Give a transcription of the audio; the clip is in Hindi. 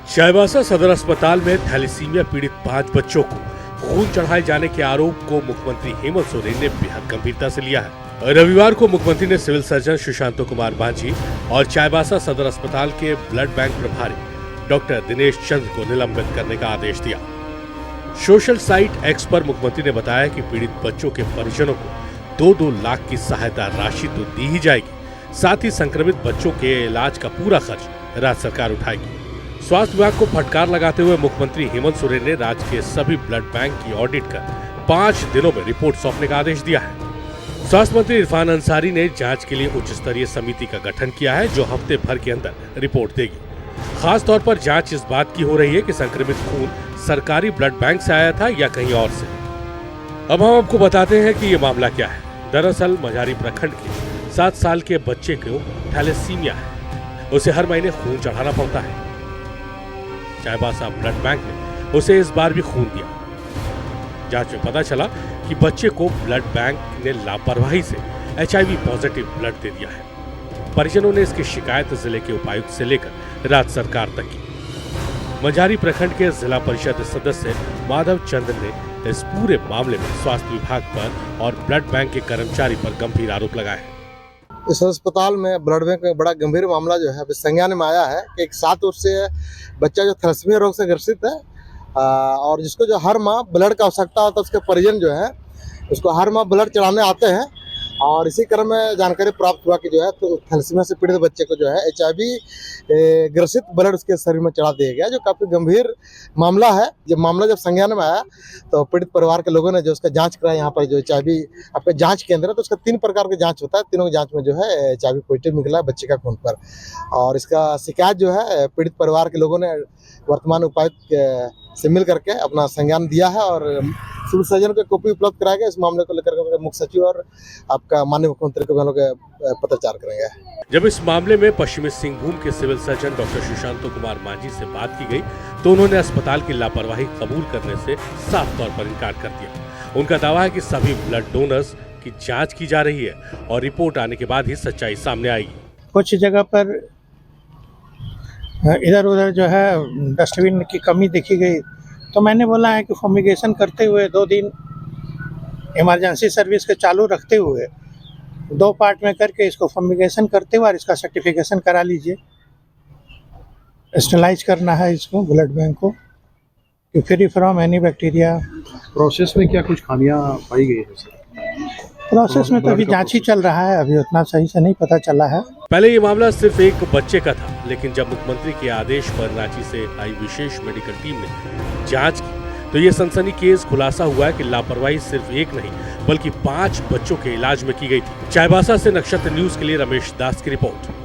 चाईबासा सदर अस्पताल में थैलेसीमिया पीड़ित 5 बच्चों को खून चढ़ाए जाने के आरोप को मुख्यमंत्री हेमंत सोरेन ने बेहद गंभीरता से लिया है। रविवार को मुख्यमंत्री ने सिविल सर्जन सुशांत कुमार मांझी और चाईबासा सदर अस्पताल के ब्लड बैंक प्रभारी डॉक्टर दिनेश चंद्र को निलंबित करने का आदेश दिया। सोशल साइट एक्स पर मुख्यमंत्री ने बताया कि पीड़ित बच्चों के परिजनों को 2-2 लाख की सहायता राशि तो दी ही जाएगी, साथ ही संक्रमित बच्चों के इलाज का पूरा खर्च राज्य सरकार उठाएगी। स्वास्थ्य विभाग को फटकार लगाते हुए मुख्यमंत्री हेमंत सोरेन ने राज्य के सभी ब्लड बैंक की ऑडिट कर 5 दिनों में रिपोर्ट सौंपने का आदेश दिया है। स्वास्थ्य मंत्री इरफान अंसारी ने जांच के लिए उच्च स्तरीय समिति का गठन किया है, जो हफ्ते भर के अंदर रिपोर्ट देगी। खास तौर पर जांच इस बात की हो रही है कि संक्रमित खून सरकारी ब्लड बैंक से आया था या कहीं और से। अब हम आपको बताते हैं कि ये मामला क्या है। दरअसल मझारी प्रखंड के 7 साल के बच्चे को थैलेसीमिया है, उसे हर महीने खून चढ़ाना पड़ता है। चाईबासा ब्लड बैंक ने उसे इस बार भी खून दिया। जांच में पता चला कि बच्चे को ब्लड बैंक ने लापरवाही से HIV पॉजिटिव ब्लड दे दिया है। परिजनों ने इसकी शिकायत जिले के उपायुक्त से लेकर राज्य सरकार तक की। मझारी प्रखंड के जिला परिषद सदस्य माधव चंद्र ने इस पूरे मामले में स्वास्थ्य विभाग पर और ब्लड बैंक के कर्मचारी पर गंभीर आरोप लगाए हैं। इस अस्पताल में ब्लड बैंक में बड़ा गंभीर मामला जो है संज्ञान में आया है कि एक 7 वर्षीय बच्चा जो थैलेसीमिया रोग से ग्रसित है और जिसको जो हर माह ब्लड का आवश्यकता होता है, उसके परिजन जो है उसको हर माह ब्लड चढ़ाने आते हैं। और इसी क्रम में जानकारी प्राप्त हुआ कि जो है तो थैलेसीमिया से पीड़ित बच्चे को जो है HIV ग्रसित ब्लड उसके शरीर में चढ़ा दिया गया, जो काफ़ी गंभीर मामला है। जब मामला संज्ञान में आया तो पीड़ित परिवार के लोगों ने जो उसका जांच कराया, यहाँ पर जो HIV आपका जांच केंद्र है, तो उसका 3 प्रकार का जांच होता है। तीनों की जांच में जो है HIV पॉजिटिव निकला है बच्चे का खून पर। और इसका शिकायत जो है पीड़ित परिवार के लोगों ने वर्तमान उपायुक्त से मिल करके अपना संज्ञान दिया है और सिविल सर्जन को कॉपी उपलब्ध कराया गया। इस मामले को लेकर मुख्य सचिव और आपका माननीय मुख्यमंत्री को हम लोग पत्राचार करेंगे। जब इस मामले में पश्चिमी सिंहभूम के civil surgeon doctor Sushant Kumar Manjhi से बात की गई तो उन्होंने अस्पताल की लापरवाही कबूल करने से साफ तौर पर इनकार कर दिया। उनका दावा है कि सभी ब्लड डोनर्स की जांच की जा रही है और रिपोर्ट आने के बाद ही सच्चाई सामने आएगी। कुछ जगह पर इधर उधर जो है डस्टबिन की कमी देखी गई, तो मैंने बोला है कि फॉर्मिगेशन करते हुए 2 दिन इमरजेंसी सर्विस के चालू रखते हुए 2 पार्ट में करके इसको फॉर्मिगेशन करते हुए और इसका सर्टिफिकेशन करा लीजिए। स्टेलाइज करना है इसको ब्लड बैंक को कि free from any bacteria. Process में क्या कुछ खामियां पाई गई है सर? प्रोसेस में तो अभी जांच ही चल रहा है, अभी उतना सही से नहीं पता चला है। पहले ये मामला सिर्फ एक बच्चे का था, लेकिन जब मुख्यमंत्री के आदेश पर रांची से आई विशेष मेडिकल टीम ने जांच की तो ये सनसनीखेज खुलासा हुआ है कि लापरवाही सिर्फ एक नहीं बल्कि 5 बच्चों के इलाज में की गई थी। चाईबासा से नक्षत्र न्यूज के लिए रमेश दास की रिपोर्ट।